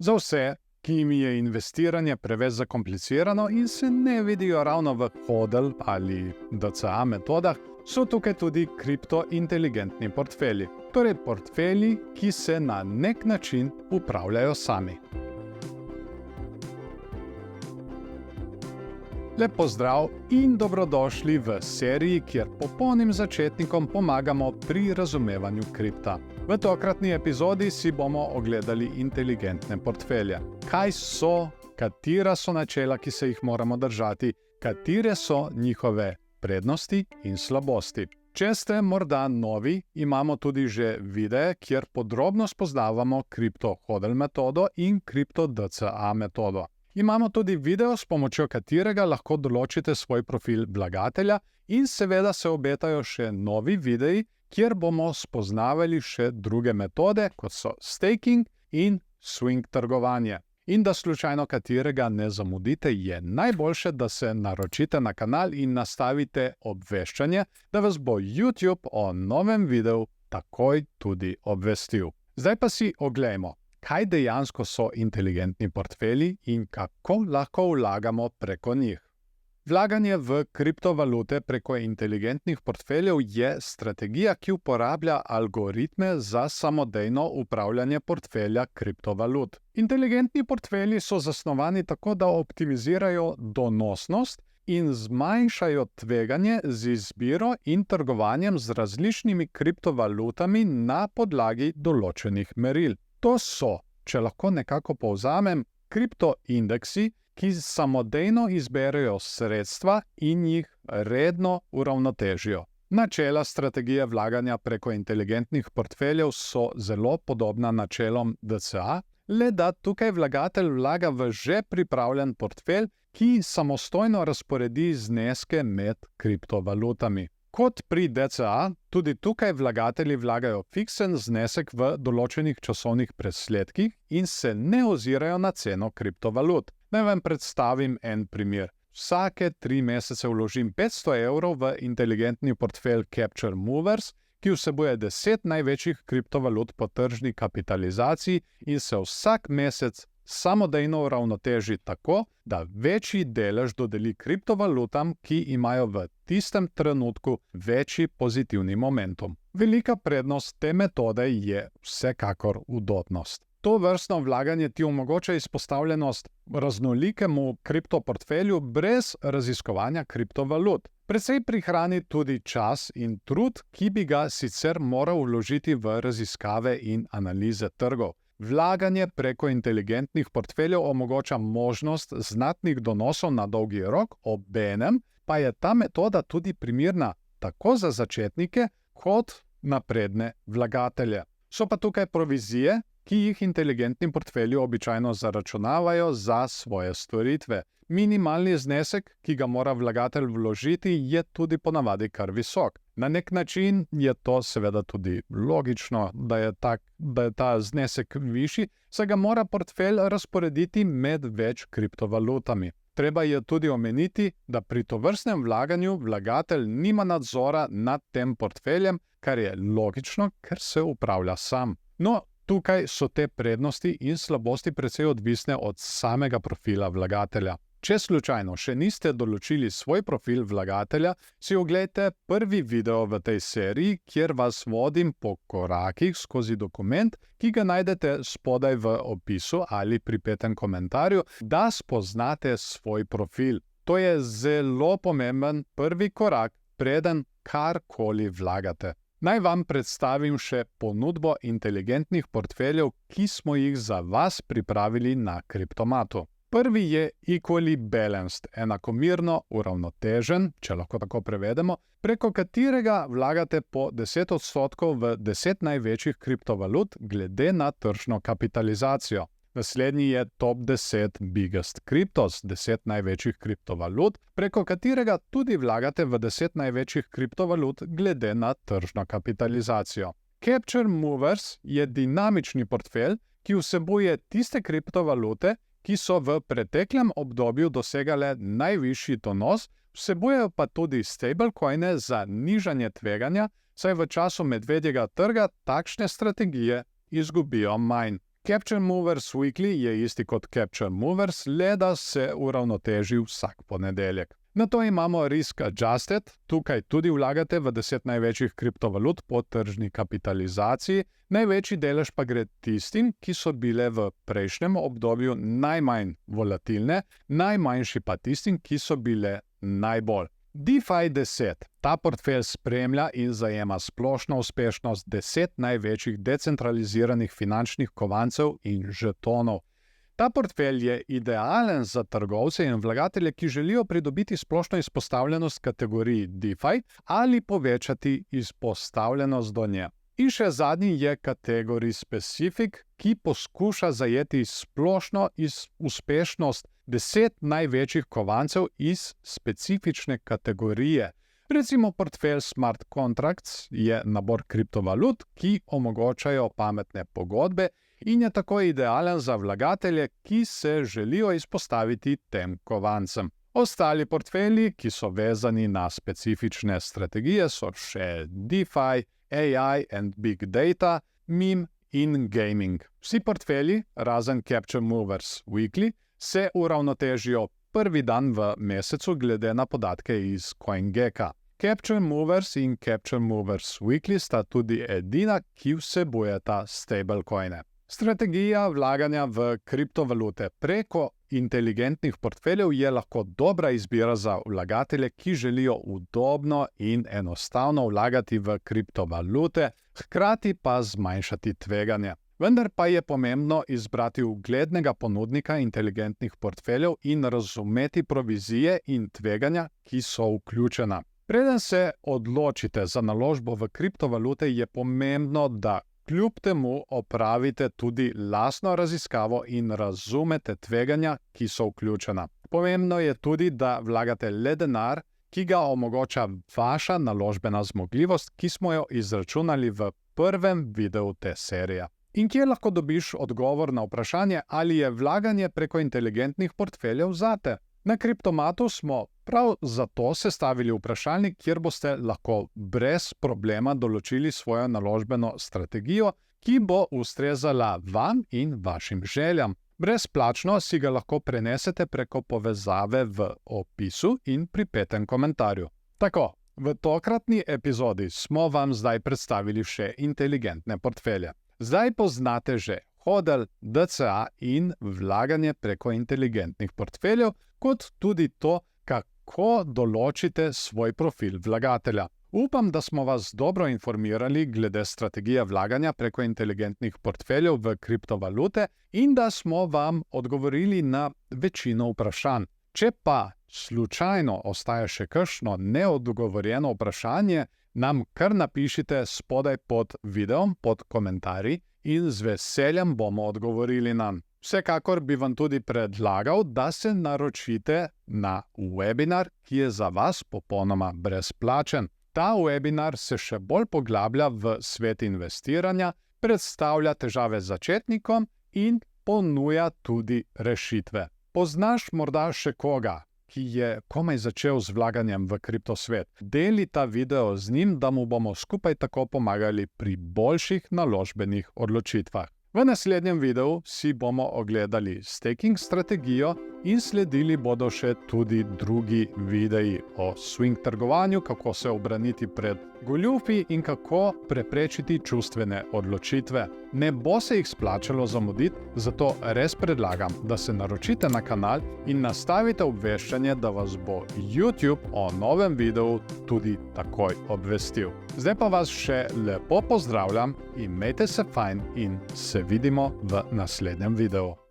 Za vse, ki jim je investiranje preveč zakomplicirano in se ne vidijo ravno v HODL ali DCA metodah, so tukaj tudi kriptointeligentni portfelji. Torej portfelji, ki se na nek način upravljajo sami. Lep pozdrav in dobrodošli v seriji, kjer popolnim začetnikom pomagamo pri razumevanju kripta. V tokratni epizodi si bomo ogledali inteligentne portfelje. Kaj so, katera so načela, ki se jih moramo držati, katere so njihove prednosti in slabosti. Če ste morda novi, imamo tudi že videe, kjer podrobno spoznavamo kripto HODL metodo in kripto DCA metodo. Imamo tudi video, s pomočjo katerega lahko določite svoj profil vlagatelja in seveda se obetajo še novi videi, kjer bomo spoznavali še druge metode, kot so staking in swing trgovanje. In da slučajno katerega ne zamudite, je najboljše, da se naročite na kanal in nastavite obveščanje, da vas bo YouTube o novem videu takoj tudi obvestil. Zdaj pa si oglejmo, kaj dejansko so inteligentni portfelji in kako lahko vlagamo preko njih. Vlaganje v kriptovalute preko inteligentnih portfeljev je strategija, ki uporablja algoritme za samodejno upravljanje portfelja kriptovalut. Inteligentni portfelji so zasnovani tako, da optimizirajo donosnost in zmanjšajo tveganje z izbiro in trgovanjem z različnimi kriptovalutami na podlagi določenih meril. To so, če lahko nekako povzamem, kriptoindeksi, ki samodejno izberejo sredstva in jih redno uravnotežijo. Načela strategije vlaganja preko inteligentnih portfeljev so zelo podobna načelom DCA, le da tukaj vlagatelj vlaga v že pripravljen portfelj, ki samostojno razporedi zneske med kriptovalutami. Kot pri DCA, tudi tukaj vlagatelji vlagajo fiksen znesek v določenih časovnih presledkih in se ne ozirajo na ceno kriptovalut. Naj vam predstavim en primer. Vsake 3 mesece vložim 500 evrov v inteligentni portfelj Capture Movers, ki vsebuje 10 največjih kriptovalut po tržni kapitalizaciji in se vsak mesec samodejno uravnoteži tako, da večji delež dodeli kriptovalutam, ki imajo v tistem trenutku večji pozitivni momentum. Velika prednost te metode je vsekakor udobnost. To vrstno vlaganje ti omogoča izpostavljenost raznolikemu kriptoportfelju brez raziskovanja kriptovalut. Precej prihrani tudi čas in trud, ki bi ga sicer moral vložiti v raziskave in analize trgov. Vlaganje preko inteligentnih portfeljev omogoča možnost znatnih donosov na dolgi rok, obenem pa je ta metoda tudi primerna tako za začetnike kot napredne vlagatelje. So pa tukaj provizije, ki jih inteligentni portfelji običajno zaračunavajo za svoje storitve. Minimalni znesek, ki ga mora vlagatelj vložiti, je tudi ponavadi kar visok. Na nek način je to seveda tudi logično, da je ta znesek višji, saj ga mora portfelj razporediti med več kriptovalutami. Treba je tudi omeniti, da pri tovrstnem vlaganju vlagatelj nima nadzora nad tem portfeljem, kar je logično, ker se upravlja sam. No, tukaj so te prednosti in slabosti precej odvisne od samega profila vlagatelja. Če slučajno še niste določili svoj profil vlagatelja, si oglejte prvi video v tej seriji, kjer vas vodim po korakih skozi dokument, ki ga najdete spodaj v opisu ali pripetem komentarju, da spoznate svoj profil. To je zelo pomemben prvi korak, preden karkoli vlagate. Naj vam predstavim še ponudbo inteligentnih portfeljev, ki smo jih za vas pripravili na Kriptomatu. Prvi je equally balanced, enakomerno uravnotežen, če lahko tako prevedemo, preko katerega vlagate po 10% v 10 največjih kriptovalut glede na tržno kapitalizacijo. Naslednji je top 10 biggest cryptos, 10 največjih kriptovalut, preko katerega tudi vlagate v 10 največjih kriptovalut glede na tržno kapitalizacijo. Capture Movers je dinamični portfelj, ki vsebuje tiste kriptovalute, ki so v preteklem obdobju dosegale najvišji donos, vsebujejo pa tudi stablecoine za nižanje tveganja, saj v času medvedjega trga takšne strategije izgubijo manj. Capture Movers Weekly je isti kot Capture Movers, le da se uravnoteži vsak ponedeljek. Nato imamo Risk Adjusted, tukaj tudi vlagate v 10 največjih kriptovalut po tržni kapitalizaciji, največji delež pa gre tistim, ki so bile v prejšnjem obdobju najmanj volatilne, najmanjši pa tistim, ki so bile najbolj. DeFi 10. Ta portfelj spremlja in zajema splošno uspešnost 10 največjih decentraliziranih finančnih kovancev in žetonov. Ta portfelj je idealen za trgovce in vlagatelje, ki želijo pridobiti splošno izpostavljenost kategoriji DeFi ali povečati izpostavljenost do nje. In še zadnji je Category Specific, ki poskuša zajeti splošno uspešnost 10 največjih kovancev iz specifične kategorije. Recimo portfelj Smart Contracts je nabor kriptovalut, ki omogočajo pametne pogodbe in je tako idealen za vlagatelje, ki se želijo izpostaviti tem kovancem. Ostali portfelji, ki so vezani na specifične strategije, so še DeFi, AI and Big Data, meme in gaming. Vsi portfelji, razen Capture Movers Weekly, se uravnotežijo prvi dan v mesecu glede na podatke iz CoinGecka. Capture Movers in Capture Movers Weekly sta tudi edina, ki vsebujeta stablecoine. Strategija vlaganja v kriptovalute preko inteligentnih portfeljev je lahko dobra izbira za vlagatelje, ki želijo udobno in enostavno vlagati v kriptovalute, hkrati pa zmanjšati tveganje. Vendar pa je pomembno izbrati uglednega ponudnika inteligentnih portfeljev in razumeti provizije in tveganja, ki so vključena. Preden se odločite za naložbo v kriptovalute, je pomembno, da kljub temu opravite tudi lastno raziskavo in razumete tveganja, ki so vključena. Pomembno je tudi, da vlagate le denar, ki ga omogoča vaša naložbena zmogljivost, ki smo jo izračunali v prvem videu te serije. In kje lahko dobiš odgovor na vprašanje, ali je vlaganje preko inteligentnih portfeljev zate? Na Kriptomatu smo prav zato sestavili vprašalnik, kjer boste lahko brez problema določili svojo naložbeno strategijo, ki bo ustrezala vam in vašim željam. Brezplačno si ga lahko prenesete preko povezave v opisu in pripetem komentarju. Tako, v tokratni epizodi smo vam zdaj predstavili še inteligentne portfelje. Zdaj poznate že HODL, DCA in vlaganje preko inteligentnih portfeljev, kot tudi to, kako določite svoj profil vlagatelja. Upam, da smo vas dobro informirali glede strategije vlaganja preko inteligentnih portfeljev v kriptovalute in da smo vam odgovorili na večino vprašanj. Če pa slučajno ostaja še kakšno neodgovorjeno vprašanje, nam kar napišite spodaj pod videom, pod komentarji in z veseljem bomo odgovorili nam. Vsekakor bi vam tudi predlagal, da se naročite na webinar, ki je za vas popolnoma brezplačen. Ta webinar se še bolj poglablja v svet investiranja, predstavlja težave začetnikom in ponuja tudi rešitve. Poznaš morda še koga, ki je komaj začel z vlaganjem v kriptosvet? Deli ta video z njim, da mu bomo skupaj tako pomagali pri boljših naložbenih odločitvah. V naslednjem videu si bomo ogledali staking strategijo in sledili bodo še tudi drugi videi o swing trgovanju, kako se obraniti pred goljufi in kako preprečiti čustvene odločitve. Ne bo se jih splačalo zamuditi, zato res predlagam, da se naročite na kanal in nastavite obveščanje, da vas bo YouTube o novem videu tudi takoj obvestil. Zdaj pa vas še lepo pozdravljam, imejte se fajn in se vidimo v naslednjem videu.